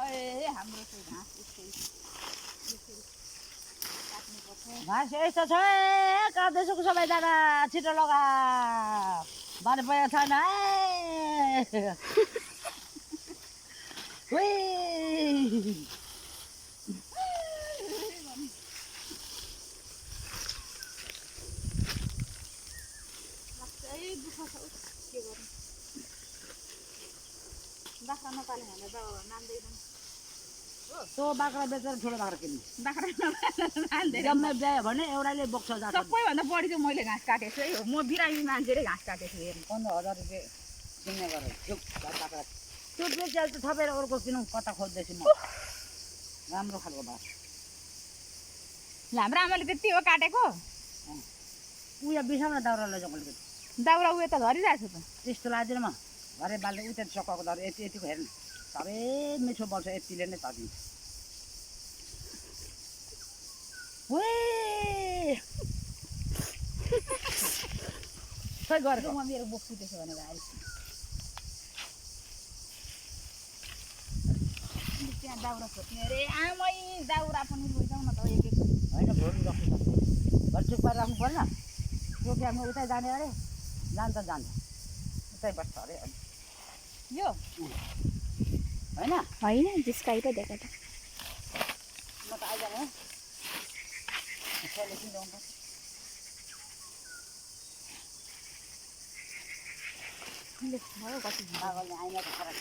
ए हाम्रो चाहिँ घाँस यसरी काट्नुपर्छ। घाँस यस्तो छ है काट्दैछु सबैजना छिटो लगा बारे परेको छैन है लाग्छ दुःख छ के गर्नु। बाख्रा नपाले भने त मान्दैन। त्यो बाख्रा बेचेर ठुलो बाख्रा किन्नु बाख्रा मान्दैन। जम्मै ब्यायो भने एउटाले बोक्छ जान्छ सबैभन्दा बढी चाहिँ मैले घाँस काटेको छु है। म बिरामी मान्छेले घाँस काटेको छु हेर्नु। 15,000 रुपियाँ किन्ने गरेर झुक बाख्रा त्यो बेचेर त थपेर अर्को किनौँ कता खोज्दैछु म राम्रो खालको बाख्रा हाम्रो आमाले त्यति हो काटेको। उयो बिसाउन दाउरा लैजाउँ अलिकति दाउरा उयो त झरिरहेको छ त। त्यस्तो लाग्दैन म घरै बाल्दै उता चक्काको दाउरा यति यतिको हेर्नु साह्रै मिठो बल्छ यतिले नै तर्दिन्छ खै गरेको म मेरो बोक्छु त्यसो भनेर आएँ। त्यहाँ दाउरा खोज्ने अरे आमै दाउरा पनि लैजाउँ न त एक एक। होइन भोलि राख्नु पर्छ घर चुप पारेर राख्नु पर्दैन त्यो बिहामा उतै जाने अरे जान्छ उतै बस्छ अरे यो होइन होइन जिस्काइ पो दिएको त। म त आइजाने सेलेक्सन ल्याउनु पर्छ भयो कति पागलले आइना त खराब